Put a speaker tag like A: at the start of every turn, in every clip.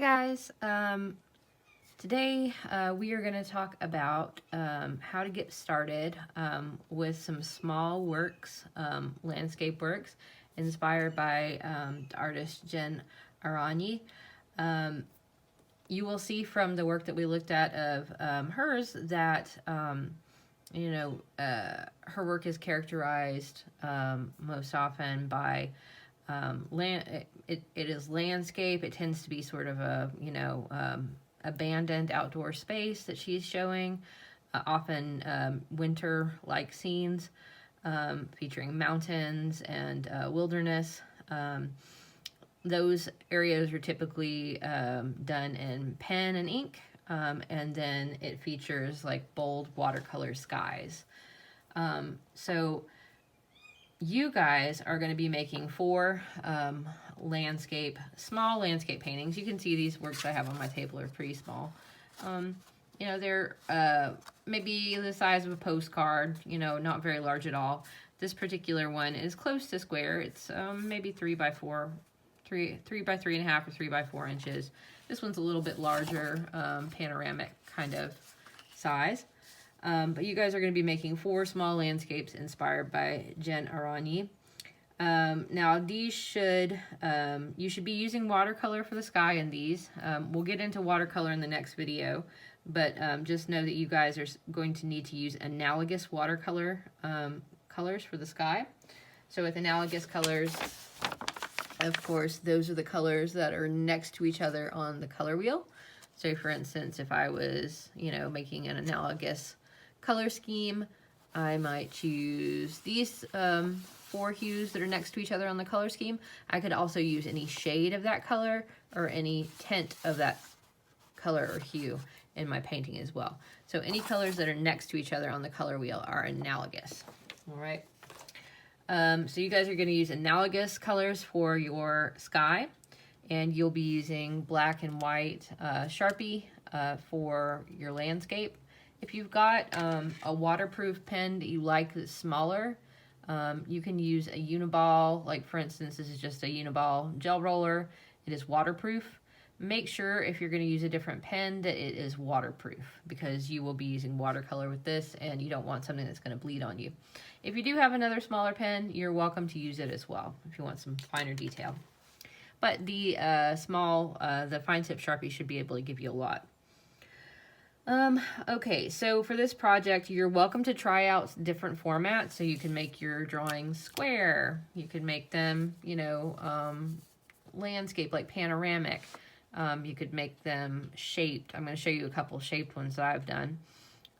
A: guys. Today we are going to talk about how to get started with some small works, landscape works, inspired by the artist Jen Arani. You will see from the work that we looked at of hers that her work is characterized most often by it is landscape. It tends to be sort of a abandoned outdoor space that she's showing, often winter-like scenes featuring mountains and wilderness. Those areas are typically done in pen and ink, and then it features like bold watercolor skies. So you guys are going to be making 4 small landscape paintings. You can see these works I have on my table are pretty small. They're maybe the size of a postcard, not very large at all. This particular one is close to square. It's maybe 3 by 4, 3 by 3.5 or 3 by 4 inches. This one's a little bit larger, panoramic kind of size. But you guys are going to be making 4 small landscapes inspired by Jen Arani. Now these you should be using watercolor for the sky in these. We'll get into watercolor in the next video, but just know that you guys are going to need to use analogous watercolor colors for the sky. So with analogous colors, of course, those are the colors that are next to each other on the color wheel. So for instance, if I was, making an analogous color scheme, I might choose these 4 hues that are next to each other on the color scheme. I could also use any shade of that color or any tint of that color or hue in my painting as well. So any colors that are next to each other on the color wheel are analogous. All right. So you guys are going to use analogous colors for your sky, and you'll be using black and white Sharpie for your landscape. If you've got a waterproof pen that you like that's smaller, you can use a Uniball. Like for instance, this is just a Uniball gel roller. It is waterproof. Make sure if you're going to use a different pen that it is waterproof, because you will be using watercolor with this and you don't want something that's going to bleed on you. If you do have another smaller pen, you're welcome to use it as well if you want some finer detail. But the the fine tip Sharpie should be able to give you a lot. Okay, so for this project, you're welcome to try out different formats. So you can make your drawings square. You can make them, landscape, like panoramic. You could make them shaped. I'm going to show you a couple shaped ones that I've done.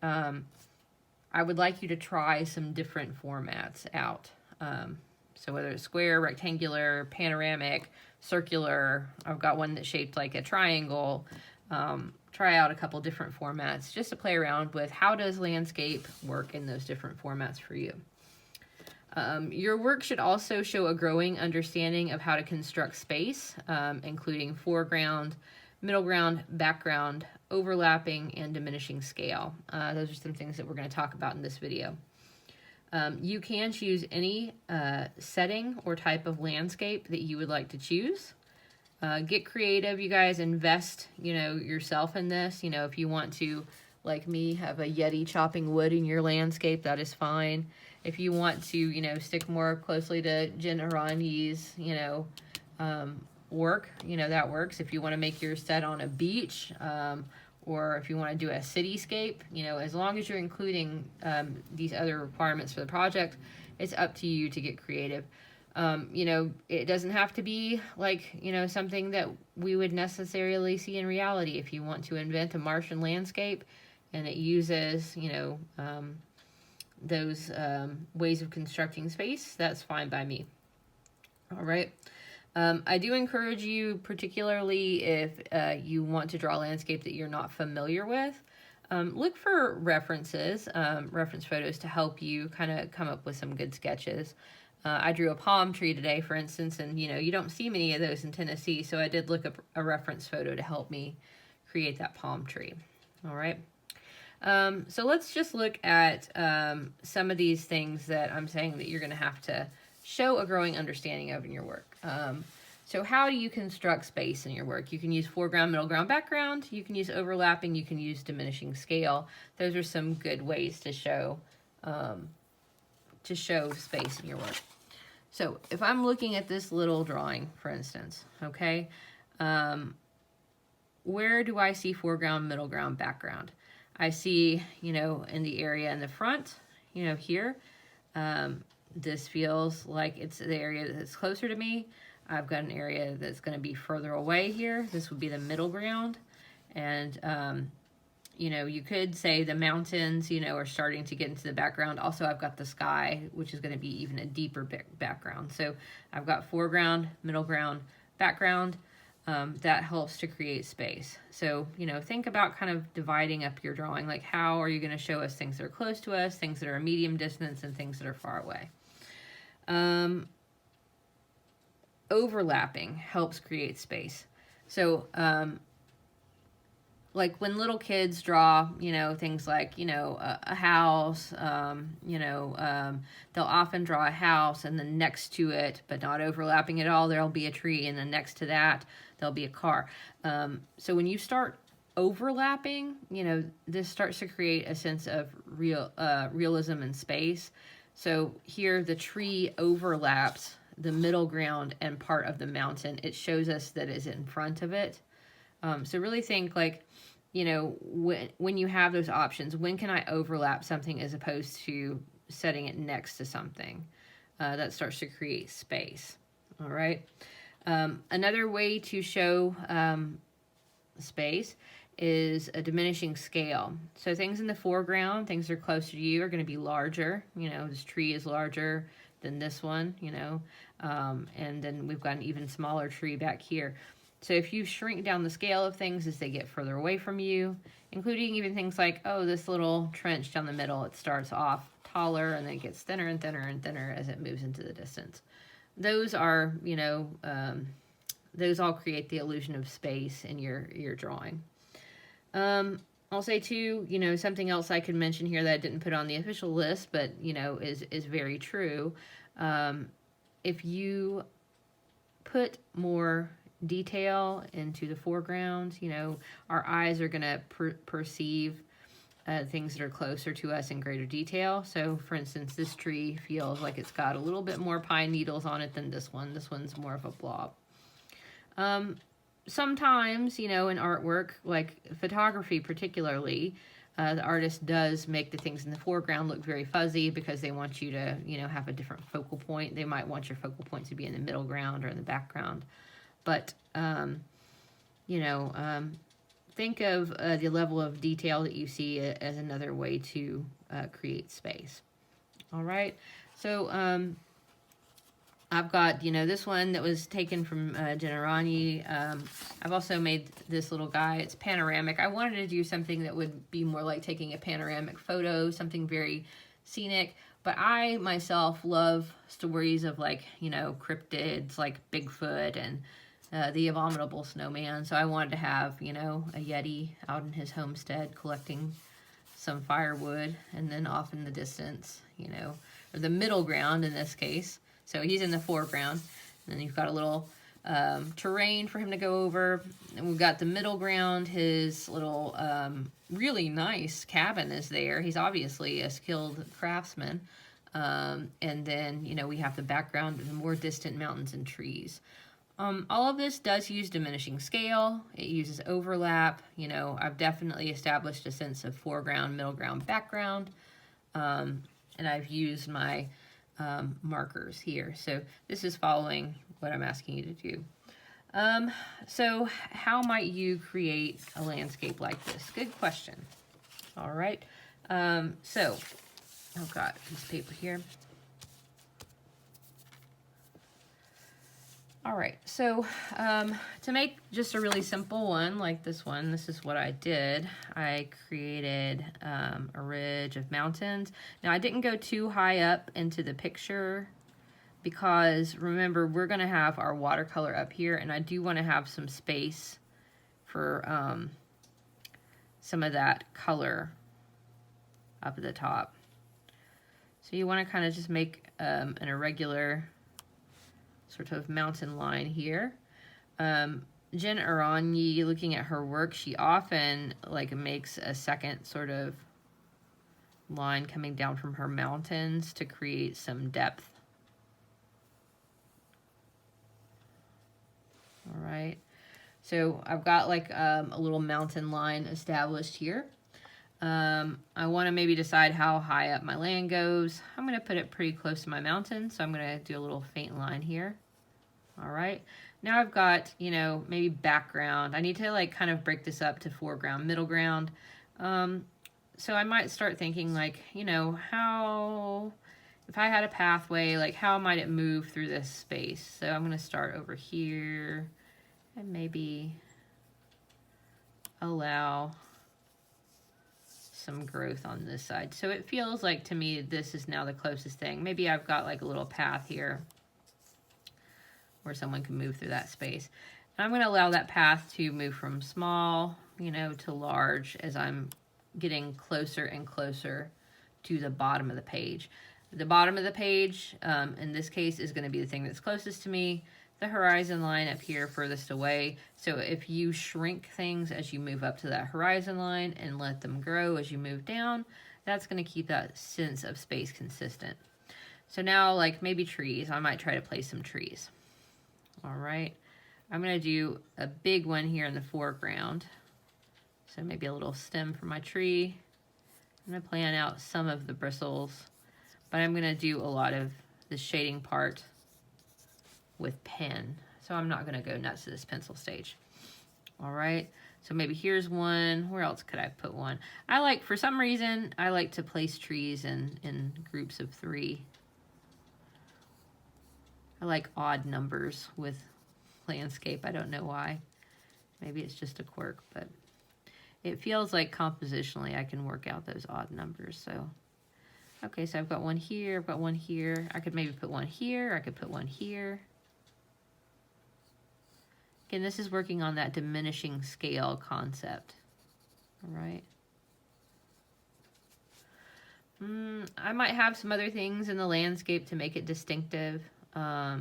A: I would like you to try some different formats out. So whether it's square, rectangular, panoramic, circular, I've got one that's shaped like a triangle. Try out a couple different formats just to play around with how does landscape work in those different formats for you. Your work should also show a growing understanding of how to construct space, including foreground, middle ground, background, overlapping, and diminishing scale. Those are some things that we're going to talk about in this video. You can choose any setting or type of landscape that you would like to choose. Get creative, you guys. Invest, yourself in this. If you want to, like me, have a Yeti chopping wood in your landscape, that is fine. If you want to, stick more closely to Jen Arani's, work, that works. If you want to make your set on a beach, or if you want to do a cityscape, as long as you're including these other requirements for the project, it's up to you to get creative. It doesn't have to be like, something that we would necessarily see in reality. If you want to invent a Martian landscape and it uses, those ways of constructing space, that's fine by me. All right. I do encourage you, particularly if you want to draw a landscape that you're not familiar with, look for references, reference photos to help you kind of come up with some good sketches. I drew a palm tree today, for instance, and you don't see many of those in Tennessee, so I did look up a reference photo to help me create that palm tree. All right. So let's just look at some of these things that I'm saying that you're going to have to show a growing understanding of in your work. So how do you construct space in your work? You can use foreground, middle ground, background. You can use overlapping. You can use diminishing scale. Those are some good ways to show space in your work. So if I'm looking at this little drawing, for instance, okay, where do I see foreground, middle ground, background? I see, you know, in the area in the front, you know, here. This feels like it's the area that's closer to me. I've got an area that's going to be further away here. This would be the middle ground. And, you know, you could say the mountains, you know, are starting to get into the background. Also, I've got the sky, which is going to be even a deeper background. So I've got foreground, middle ground, background. That helps to create space. So, you know, think about kind of dividing up your drawing. Like, how are you going to show us things that are close to us, things that are a medium distance, and things that are far away? Overlapping helps create space. So, like when little kids draw, you know, things like, you know, a house, you know, they'll often draw a house, and then next to it, but not overlapping at all, there'll be a tree, and then next to that, there'll be a car. So when you start overlapping, you know, this starts to create a sense of realism in space. So here the tree overlaps the middle ground and part of the mountain. It shows us that it's in front of it. So really think like, you know, when you have those options, when can I overlap something as opposed to setting it next to something? That starts to create space. All right. Another way to show space is a diminishing scale. So things in the foreground, things that are closer to you, are going to be larger. You know, this tree is larger than this one, you know, and then we've got an even smaller tree back here. So if you shrink down the scale of things as they get further away from you, including even things like, oh, this little trench down the middle, it starts off taller and then it gets thinner and thinner and thinner as it moves into the distance. Those are, you know, those all create the illusion of space in your drawing. I'll say too, you know, something else I could mention here that I didn't put on the official list, but, you know, is very true. If you put more detail into the foreground, you know, our eyes are going to perceive things that are closer to us in greater detail. So, for instance, this tree feels like it's got a little bit more pine needles on it than this one. This one's more of a blob. Sometimes, you know, in artwork, like photography particularly, the artist does make the things in the foreground look very fuzzy because they want you to, you know, have a different focal point. They might want your focal point to be in the middle ground or in the background. But, you know, think of the level of detail that you see as another way to create space. All right. So, I've got, you know, this one that was taken from Generani. I've also made this little guy. It's panoramic. I wanted to do something that would be more like taking a panoramic photo, something very scenic. But I myself love stories of, like, you know, cryptids like Bigfoot and the abominable snowman. So I wanted to have, you know, a Yeti out in his homestead collecting some firewood, and then off in the distance, you know, or the middle ground in this case. So he's in the foreground, and then you've got a little terrain for him to go over. And we've got the middle ground. His little really nice cabin is there. He's obviously a skilled craftsman. And then, you know, we have the background of the more distant mountains and trees. All of this does use diminishing scale. It uses overlap. You know, I've definitely established a sense of foreground, middle ground, background. And I've used my markers here. So this is following what I'm asking you to do. So how might you create a landscape like this? Good question. All right. So I've got a piece of paper here. All right, so to make just a really simple one like this one, this is what I did. I created a ridge of mountains. Now, I didn't go too high up into the picture because, remember, we're going to have our watercolor up here, and I do want to have some space for some of that color up at the top. So you want to kind of just make an irregular sort of mountain line here. Jen Aranyi, looking at her work, she often like makes a second sort of line coming down from her mountains to create some depth. All right, so I've got like a little mountain line established here. I want to maybe decide how high up my land goes. I'm going to put it pretty close to my mountain, so I'm going to do a little faint line here. All right, now I've got, you know, maybe background. I need to like kind of break this up to foreground, middle ground. So I might start thinking like, you know, how, if I had a pathway, like how might it move through this space? So I'm going to start over here and maybe allow some growth on this side. So it feels like to me this is now the closest thing. Maybe I've got like a little path here where someone can move through that space. And I'm going to allow that path to move from small, you know, to large as I'm getting closer and closer to the bottom of the page. The bottom of the page, in this case, is going to be the thing that's closest to me. The horizon line up here furthest away. So if you shrink things as you move up to that horizon line and let them grow as you move down, that's going to keep that sense of space consistent. So now, like maybe trees, I might try to place some trees. All right, I'm going to do a big one here in the foreground. So maybe a little stem for my tree. I'm going to plan out some of the bristles, but I'm going to do a lot of the shading part with pen. So I'm not going to go nuts to this pencil stage. All right, so maybe here's one. Where else could I put one? I like, for some reason, I like to place trees in groups of 3. I like odd numbers with landscape. I don't know why. Maybe it's just a quirk, but it feels like compositionally I can work out those odd numbers. So, okay, so I've got one here, I've got one here. I could maybe put one here, I could put one here. Again, this is working on that diminishing scale concept. All right. I might have some other things in the landscape to make it distinctive. I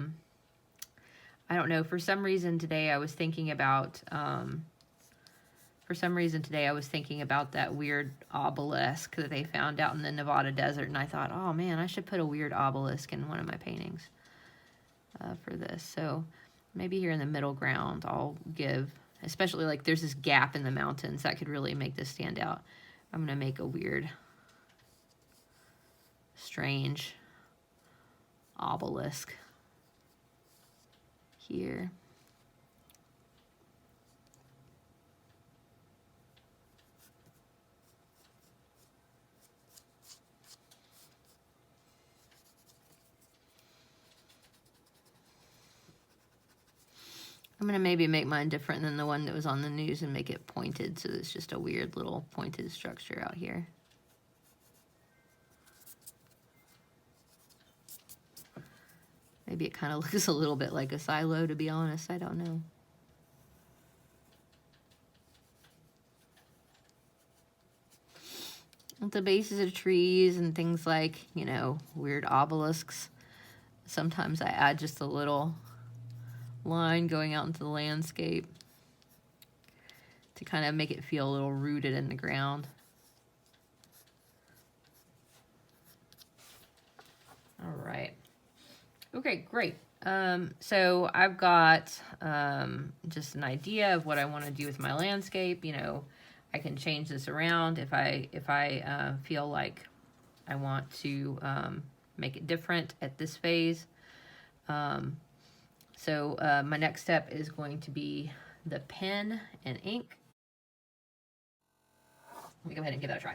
A: don't know. For some reason today I was thinking about that weird obelisk that they found out in the Nevada desert, and I thought, oh man, I should put a weird obelisk in one of my paintings for this. So maybe here in the middle ground I'll give, especially like there's this gap in the mountains that could really make this stand out. I'm gonna make a weird, strange obelisk here. I'm gonna maybe make mine different than the one that was on the news and make it pointed, so it's just a weird little pointed structure out here. Maybe it kind of looks a little bit like a silo, to be honest. I don't know. At the bases of trees and things like, you know, weird obelisks, sometimes I add just a little line going out into the landscape to kind of make it feel a little rooted in the ground. All right. Okay, great. So I've got just an idea of what I want to do with my landscape. You know, I can change this around if I feel like I want to make it different at this phase. So my next step is going to be the pen and ink. Let me go ahead and give that a try.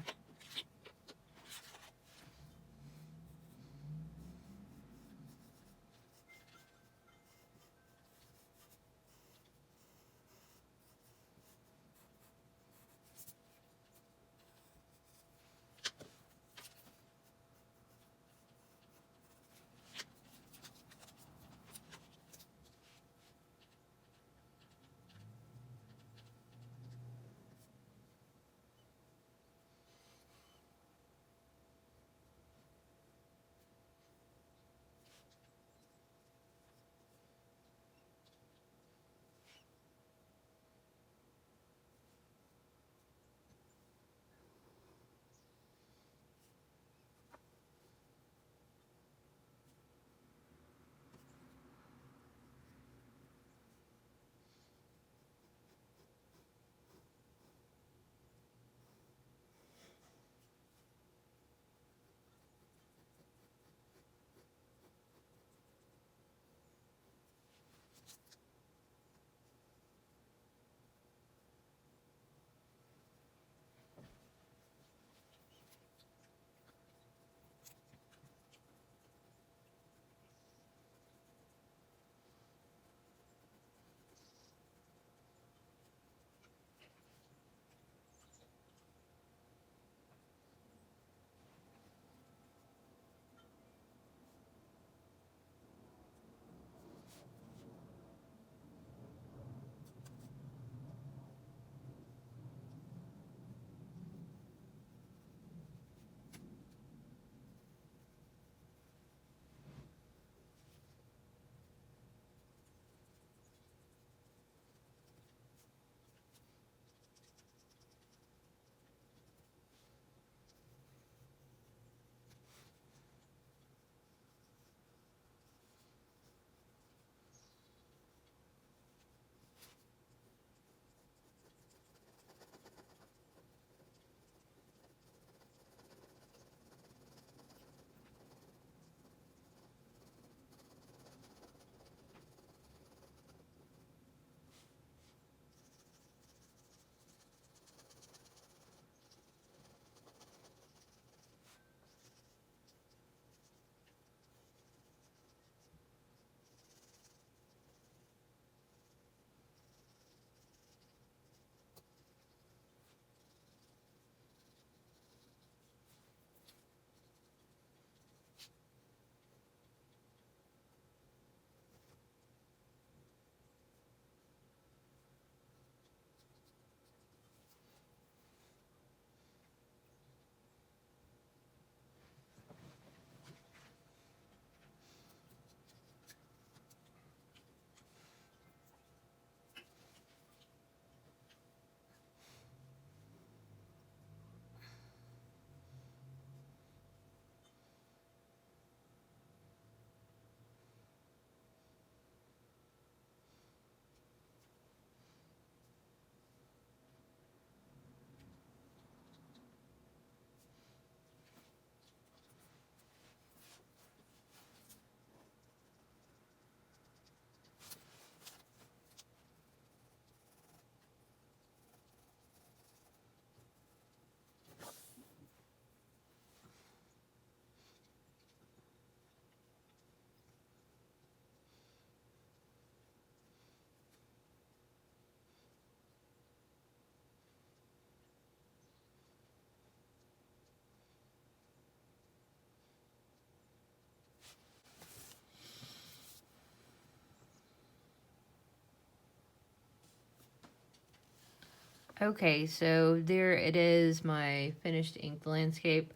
A: Okay, so there it is, my finished inked landscape.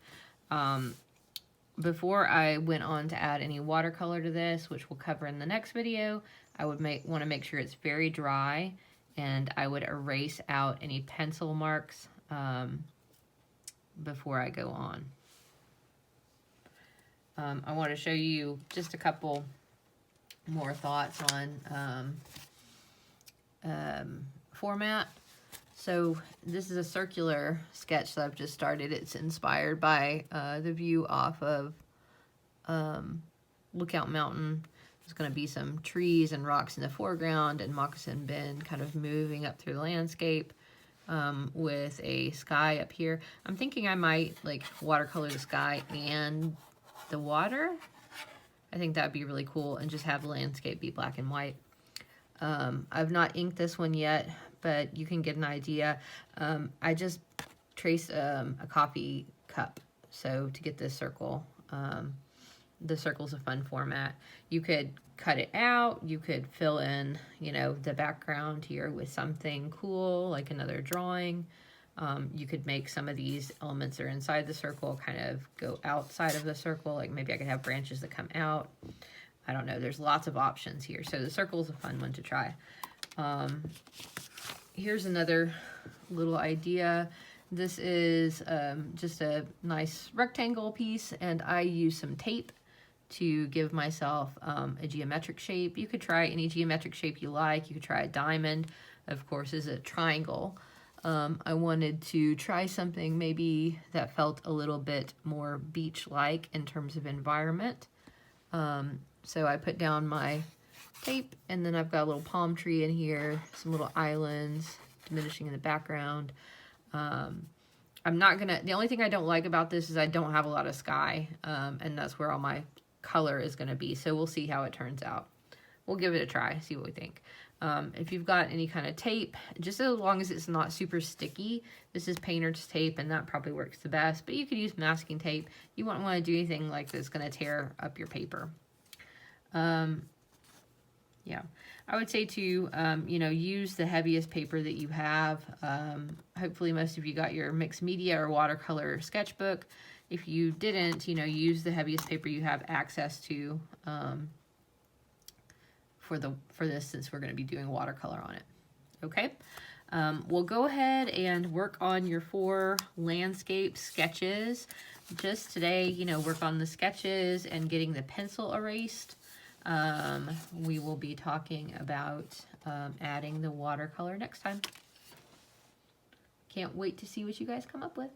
A: Before I went on to add any watercolor to this, which we'll cover in the next video, I would want to make sure it's very dry, and I would erase out any pencil marks before I go on. I want to show you just a couple more thoughts on format. So this is a circular sketch that I've just started. It's inspired by the view off of Lookout Mountain. There's going to be some trees and rocks in the foreground and Moccasin Bend kind of moving up through the landscape with a sky up here. I'm thinking I might like watercolor the sky and the water. I think that'd be really cool, and just have the landscape be black and white. I've not inked this one yet, but you can get an idea. I just traced a coffee cup, so to get this circle. The circle's a fun format. You could cut it out, you could fill in, you know, the background here with something cool, like another drawing. You could make some of these elements that are inside the circle kind of go outside of the circle, like maybe I could have branches that come out. I don't know, there's lots of options here. So the circle is a fun one to try. Here's another little idea. This is just a nice rectangle piece, and I use some tape to give myself a geometric shape. You could try any geometric shape you like. You could try a diamond, of course, is a triangle. I wanted to try something maybe that felt a little bit more beach-like in terms of environment. So I put down my tape, and then I've got a little palm tree in here, some little islands diminishing in the background. I'm not gonna, the only thing I don't like about this is I don't have a lot of sky, and that's where all my color is gonna be. So we'll see how it turns out. We'll give it a try, see what we think. If you've got any kind of tape, just as long as it's not super sticky, this is painter's tape, and that probably works the best, but you could use masking tape. You won't want to do anything like that's going to tear up your paper. Yeah, I would say to, you know, use the heaviest paper that you have. Hopefully most of you got your mixed media or watercolor sketchbook. If you didn't, you know, use the heaviest paper you have access to, for this, since we're going to be doing watercolor on it. Okay, we'll go ahead and work on your 4 landscape sketches. Just today, you know, work on the sketches and getting the pencil erased. We will be talking about adding the watercolor next time. Can't wait to see what you guys come up with.